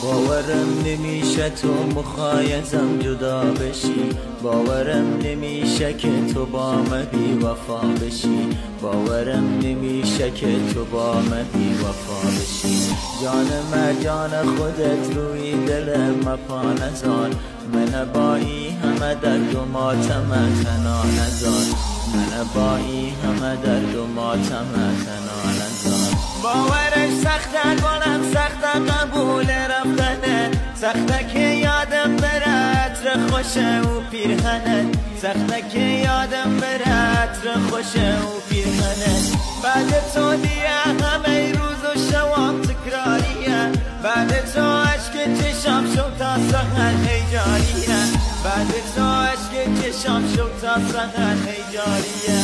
باورم نمیشه تو مخایزم جدا بشی، باورم نمیشه که تو با من بی وفا بشی، باورم نمیشه که تو با من بی وفا بشی. جان جان خودت روی دل پا نزار، من با این همه درد و ماتم تنها نزار، من با این همه درد و ماتم تنها نزار. باورش سخته کنم، سخته قبول رفتنه، سخته که یادم بره عطر خوشه و پیرهنه، سخته که یادم بره عطر خوشه و پیرهنه. بعد تو دیگه همه روز و شوام تکراریه، بعد تو عشق چشام شد تا سحر هیجاریه، بعد تو عشق چشام شد تا سحر هیجاریه.